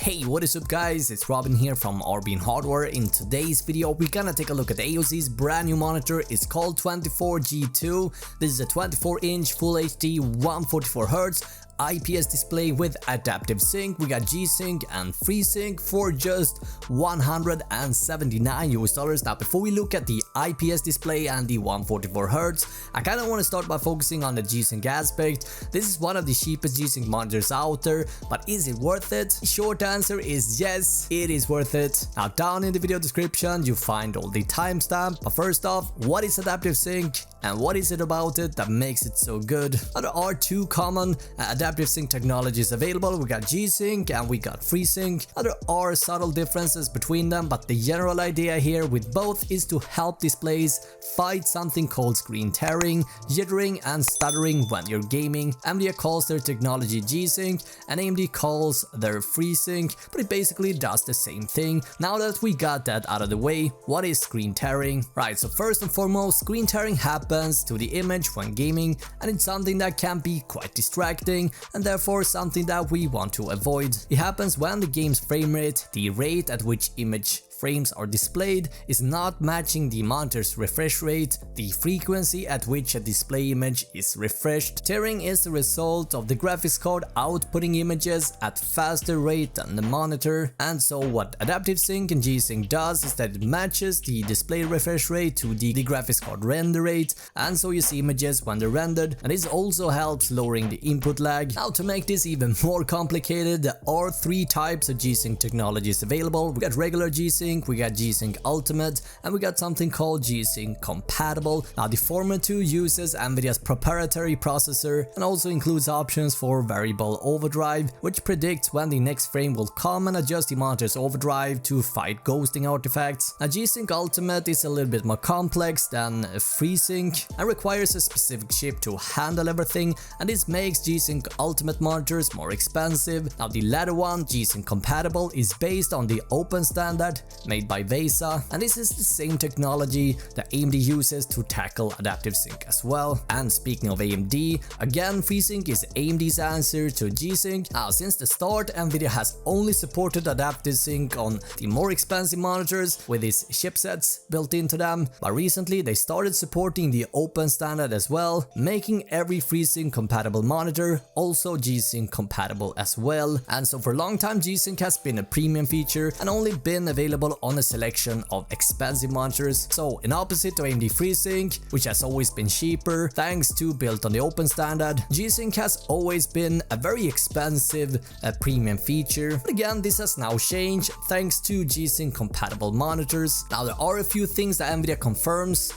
Hey, what is up guys, it's Robin here from Arbin Hardware. In today's video we're gonna take a look at AOC's brand new monitor. It's called 24G2. This is a 24-inch Full HD 144Hz IPS display with adaptive sync. We got G-Sync and FreeSync for just $179. Now before we look at the IPS display and the 144Hz, I kinda wanna start by focusing on the G-Sync aspect. This is one of the cheapest G-Sync monitors out there, but is it worth it? The short answer is yes, it is worth it. Now down in the video description you find all the timestamp, but first off, what is adaptive sync and what is it about it that makes it so good? Now, there are two common adaptive sync technologies available. We got G-Sync and we got FreeSync. Now, there are subtle differences between them, but the general idea here with both is to help displays fight something called screen tearing, jittering and stuttering when you're gaming. NVIDIA calls their technology G-Sync and AMD calls their FreeSync, but it basically does the same thing. Now that we got that out of the way, what is screen tearing? Right, so first and foremost, screen tearing happens to the image when gaming, and it's something that can be quite distracting and therefore something that we want to avoid. It happens when the game's frame rate, the rate at which image frames are displayed, is not matching the monitor's refresh rate, the frequency at which a display image is refreshed. Tearing is the result of the graphics card outputting images at faster rate than the monitor, and so what adaptive sync and G-Sync does is that it matches the display refresh rate to the graphics card render rate, and so you see images when they're rendered, and this also helps lowering the input lag. Now to make this even more complicated, there are three types of G-Sync technologies available. We got regular G-Sync, we got G-Sync Ultimate, and we got something called G-Sync Compatible. Now the former two uses NVIDIA's proprietary processor and also includes options for variable overdrive, which predicts when the next frame will come and adjust the monitor's overdrive to fight ghosting artifacts. Now G-Sync Ultimate is a little bit more complex than FreeSync and requires a specific chip to handle everything, and this makes G-Sync Ultimate monitors more expensive. Now the latter one, G-Sync Compatible, is based on the open standard made by VESA, and this is the same technology that AMD uses to tackle adaptive sync as well. And speaking of AMD, again FreeSync is AMD's answer to G-Sync. Now since the start, NVIDIA has only supported adaptive sync on the more expensive monitors with its chipsets built into them, but recently they started supporting the open standard as well, making every FreeSync compatible monitor also G-Sync compatible as well. And so for a long time G-Sync has been a premium feature and only been available on a selection of expensive monitors. So in opposite to AMD FreeSync, which has always been cheaper thanks to built on the open standard, G-Sync has always been a very expensive premium feature. But again, this has now changed thanks to G-Sync compatible monitors. Now there are a few things that NVIDIA confirms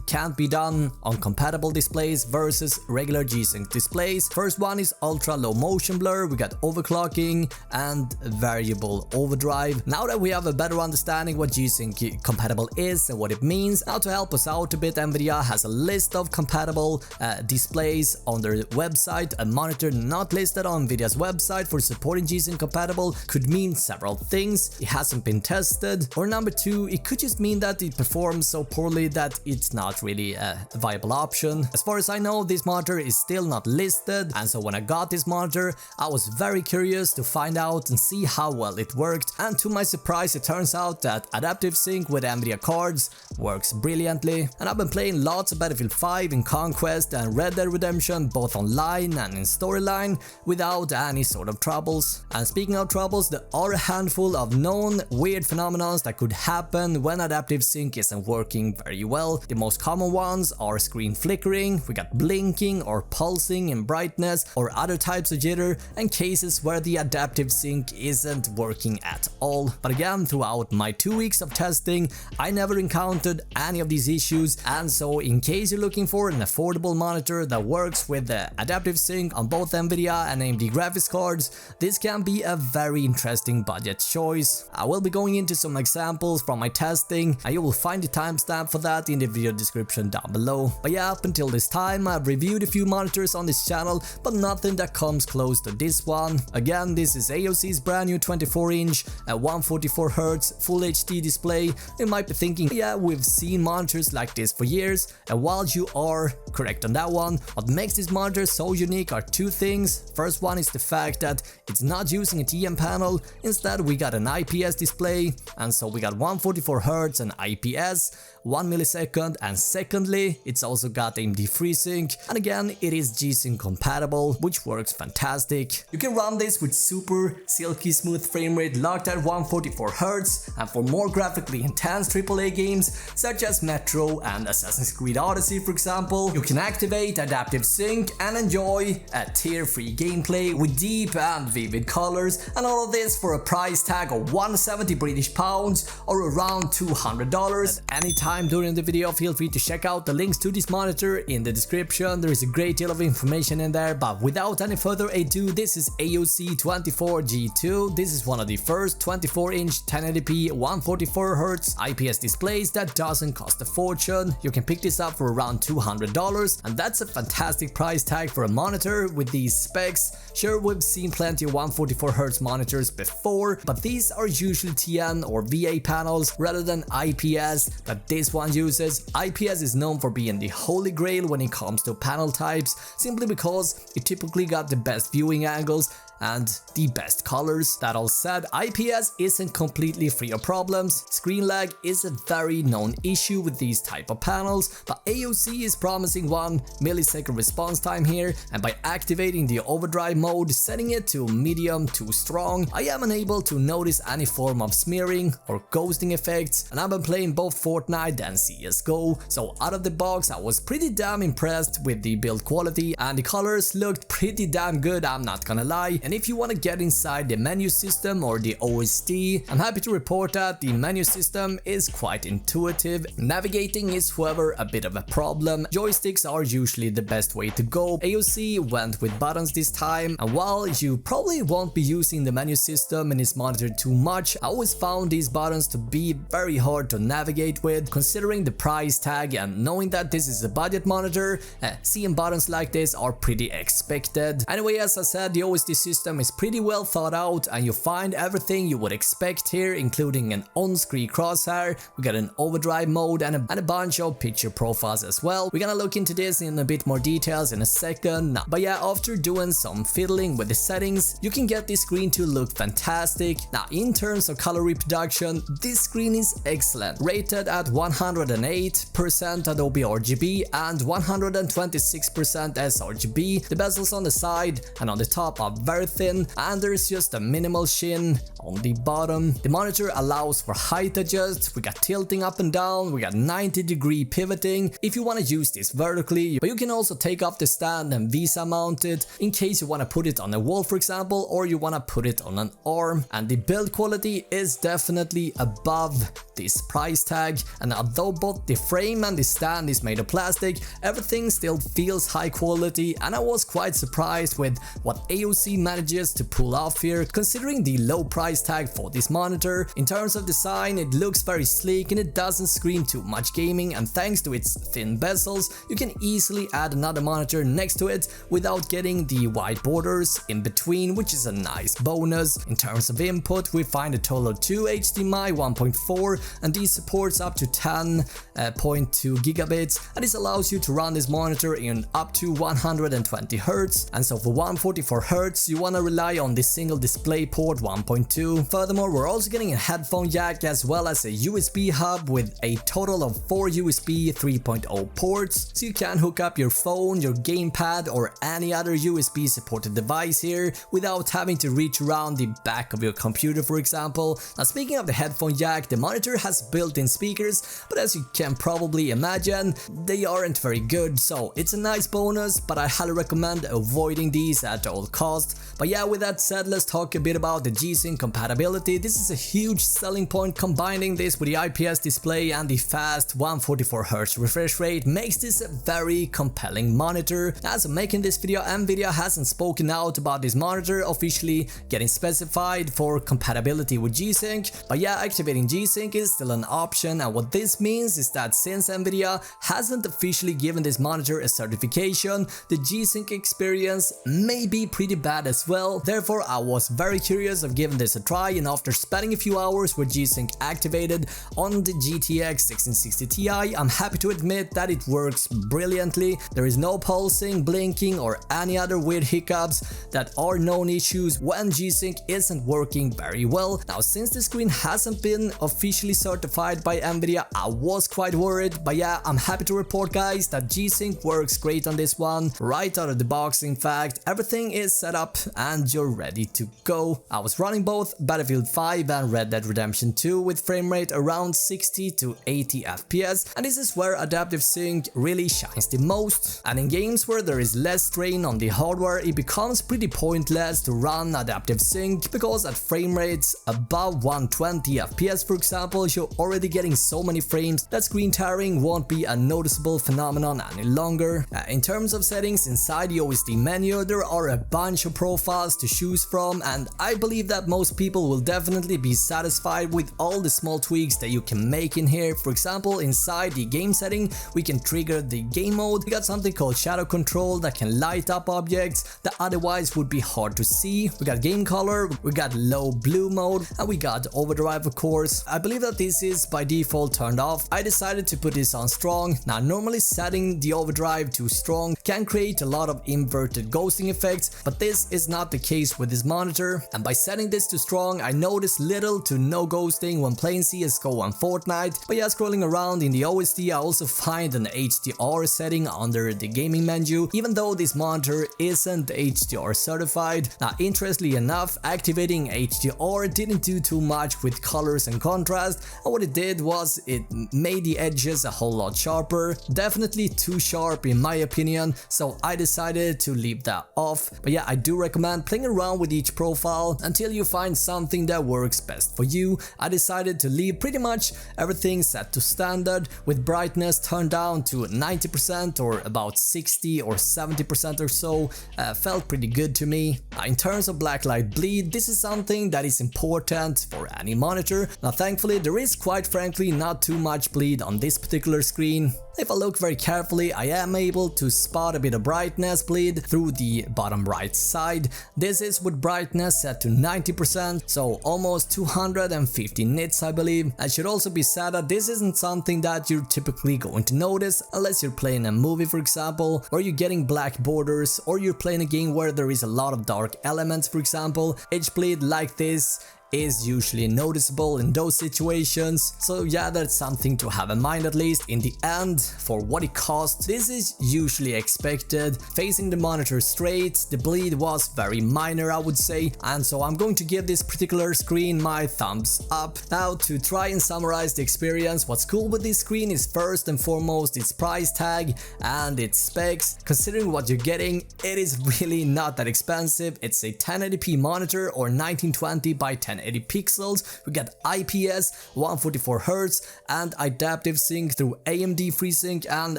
can't be done on compatible displays versus regular G-Sync displays. First one is ultra low motion blur, we got overclocking and variable overdrive. Now that we have a better understanding what G-Sync compatible is and what it means, now to help us out a bit, NVIDIA has a list of compatible displays on their website. A monitor not listed on NVIDIA's website for supporting G-Sync compatible could mean several things. It hasn't been tested, or number two, it could just mean that it performs so poorly that it's not really a viable option. As far as I know, this monitor is still not listed, and so when I got this monitor I was very curious to find out and see how well it worked, and to my surprise it turns out that adaptive sync with NVIDIA cards works brilliantly. And I've been playing lots of Battlefield 5 in Conquest and Red Dead Redemption both online and in storyline without any sort of troubles. And speaking of troubles, there are a handful of known weird phenomena that could happen when adaptive sync isn't working very well. The most common ones are screen flickering, we got blinking or pulsing in brightness or other types of jitter, and cases where the adaptive sync isn't working at all. But again, throughout my 2 weeks of testing, I never encountered any of these issues, and so in case you're looking for an affordable monitor that works with the adaptive sync on both NVIDIA and AMD graphics cards, this can be a very interesting budget choice. I will be going into some examples from my testing, and you will find the timestamp for that in the video video description down below. But yeah, up until this time I've reviewed a few monitors on this channel, but nothing that comes close to this one. Again, this is AOC's brand new 24-inch at 144Hz Full HD display. You might be thinking, yeah, we've seen monitors like this for years, and while you are correct on that one, what makes this monitor so unique are two things. First one is the fact that it's not using a TN panel, instead we got an IPS display, and so we got 144Hz and IPS, 1 millisecond, and secondly, it's also got AMD FreeSync, and again, it is G-Sync compatible, which works fantastic. You can run this with super silky smooth frame rate locked at 144Hz, and for more graphically intense AAA games such as Metro and Assassin's Creed Odyssey for example, you can activate Adaptive Sync and enjoy a tear-free gameplay with deep and vivid colors, and all of this for a price tag of 170 British pounds or around $200. At any time during the video, feel free to check out the links to this monitor in the description. There is a great deal of information in there, but without any further ado, this is AOC 24G2. This is one of the first 24-inch 1080p 144Hz IPS displays that doesn't cost a fortune. You can pick this up for around $200, and that's a fantastic price tag for a monitor with these specs. Sure, we've seen plenty of 144Hz monitors before, but these are usually TN or VA panels rather than IPS that this one uses. IPS is known for being the holy grail when it comes to panel types, simply because it typically got the best viewing angles and the best colors. That all said, IPS isn't completely free of problems. Screen lag is a very known issue with these type of panels, but AOC is promising 1 millisecond response time here, and by activating the overdrive mode, setting it to medium to strong, I am unable to notice any form of smearing or ghosting effects, and I've been playing both Fortnite and CSGO, so out of the box I was pretty damn impressed with the build quality, and the colors looked pretty damn good, I'm not gonna lie. And if you want to get inside the menu system or the OSD, I'm happy to report that the menu system is quite intuitive. Navigating is however a bit of a problem. Joysticks are usually the best way to go. AOC went with buttons this time, and while you probably won't be using the menu system in this monitor too much, I always found these buttons to be very hard to navigate with, considering the price tag and knowing that this is a budget monitor. Seeing buttons like this are pretty expected. Anyway, as I said, the OSD system is pretty well thought out, and you find everything you would expect here, including an on-screen crosshair, we got an overdrive mode, and a bunch of picture profiles as well. We're gonna look into this in a bit more details in a second. But yeah, after doing some fiddling with the settings, you can get this screen to look fantastic. Now, in terms of color reproduction, this screen is excellent, rated at 108% Adobe RGB and 126% sRGB. The bezels on the side and on the top are very thin, and there's just a minimal sheen on the bottom. The monitor allows for height adjust, we got tilting up and down, we got 90-degree pivoting if you want to use this vertically, but you can also take off the stand and VESA mount it in case you want to put it on a wall for example, or you want to put it on an arm. And the build quality is definitely above this price tag, and although both the frame and the stand is made of plastic, everything still feels high quality, and I was quite surprised with what AOC manages to pull off here, considering the low price tag for this monitor. In terms of design, it looks very sleek and it doesn't scream too much gaming, and thanks to its thin bezels, you can easily add another monitor next to it without getting the white borders in between, which is a nice bonus. In terms of input, we find a total of 2 HDMI 1.4, and this supports up to 10.2 gigabits, and this allows you to run this monitor in up to 120 Hz, and so for 144Hz you want to rely on this single display port 1.2. Furthermore, we're also getting a headphone jack as well as a USB hub with a total of 4 USB 3.0 ports, so you can hook up your phone, your gamepad, or any other USB supported device here without having to reach around the back of your computer for example. Now, speaking of the headphone jack, the monitor has built-in speakers, but as you can probably imagine, they aren't very good, so it's a nice bonus, but I highly recommend avoiding these at all costs. But yeah, with that said, let's talk a bit about the G-Sync compatibility. This is a huge selling point. Combining this with the IPS display and the fast 144Hz refresh rate makes this a very compelling monitor. As I'm making this video, Nvidia hasn't spoken out about this monitor officially getting specified for compatibility with G-Sync, but yeah, activating G-Sync is still an option, and what this means is that since Nvidia hasn't officially given this monitor a certification, the G-Sync experience may be pretty bad as well. Therefore, I was very curious of giving this a try, and after spending a few hours with G-Sync activated on the GTX 1660 Ti, I'm happy to admit that it works brilliantly. There is no pulsing, blinking, or any other weird hiccups that are known issues when G-Sync isn't working very well. Now, since the screen hasn't been officially certified by Nvidia, I was quite worried, but yeah, I'm happy to report, guys, that G-Sync works great on this one, right out of the box. In fact, everything is set up and you're ready to go. I was running both Battlefield 5 and Red Dead Redemption 2 with frame rate around 60 to 80 FPS, and this is where adaptive sync really shines the most. And in games where there is less strain on the hardware, it becomes pretty pointless to run adaptive sync, because at frame rates above 120 FPS, for example, you're already getting so many frames that screen tearing won't be a noticeable phenomenon any longer. In terms of settings inside the OSD menu, there are a bunch of profiles to choose from, and I believe that most people will definitely be satisfied with all the small tweaks that you can make in here. For example, inside the game setting, we can trigger the game mode. We got something called shadow control that can light up objects that otherwise would be hard to see. We got game color, we got low blue mode, and we got overdrive, of course. I believe that this is by default turned off. I decided to put this on strong. Now, normally setting the overdrive to strong can create a lot of inverted ghosting effects, but this is not the case with this monitor. And by setting this to strong, I noticed little to no ghosting when playing CSGO and Fortnite. But yeah, scrolling around in the OSD, I also find an HDR setting under the gaming menu, even though this monitor isn't HDR certified. Now, interestingly enough, activating HDR didn't do too much with colors and contrast, and what it did was it made the edges a whole lot sharper. Definitely too sharp in my opinion, so I decided to leave that off. But yeah, I do recommend playing around with each profile until you find something that works best for you. I decided to leave pretty much everything set to standard, with brightness turned down to 90% or about 60 or 70% or so. Felt pretty good to me. In terms of Backlight Bleed, this is something that is important for any monitor. Now, thankfully, there is quite frankly not too much bleed on this particular screen. If I look very carefully, I am able to spot a bit of brightness bleed through the bottom right side. This is with brightness set to 90%, so almost 250 nits, I believe. It should also be said that this isn't something that you're typically going to notice unless you're playing a movie, for example, where you're getting black borders, or you're playing a game where there is a lot of dark elements, for example. Edge bleed like this is usually noticeable in those situations, so yeah, that's something to have in mind. At least in the end, for what it costs, this is usually expected. Facing the monitor straight, the bleed was very minor, I would say, and so I'm going to give this particular screen my thumbs up. Now, to try and summarize the experience, what's cool with this screen is first and foremost its price tag and its specs. Considering what you're getting, it is really not that expensive. It's a 1080p monitor or 1920 by 1080 pixels. We got IPS 144Hz and adaptive sync through AMD FreeSync and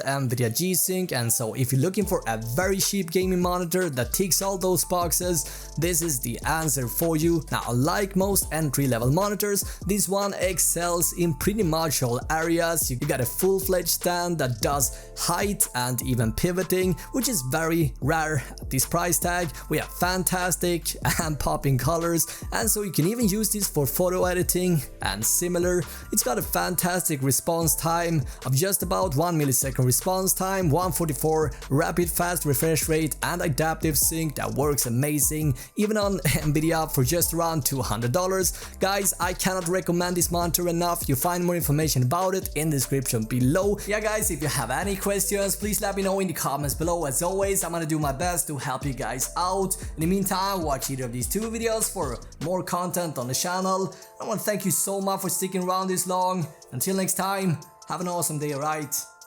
Nvidia G-Sync, and so if you're looking for a very cheap gaming monitor that ticks all those boxes, this is the answer for you. Now, unlike most entry-level monitors, this one excels in pretty much all areas. You got a full-fledged stand that does height and even pivoting, which is very rare at this price tag. We have fantastic and popping colors, and so you can even use this for photo editing and similar. It's got a fantastic response time of just about 1 millisecond response time, 144 rapid fast refresh rate, and adaptive sync that works amazing even on Nvidia for just around $200. Guys, I cannot recommend this monitor enough. You'll find more information about it in the description below. Yeah guys, if you have any questions, please let me know in the comments below. As always, I'm gonna do my best to help you guys out. In the meantime, watch either of these two videos for more content on the channel. I want to thank you so much for sticking around this long. Until next time, have an awesome day, alright?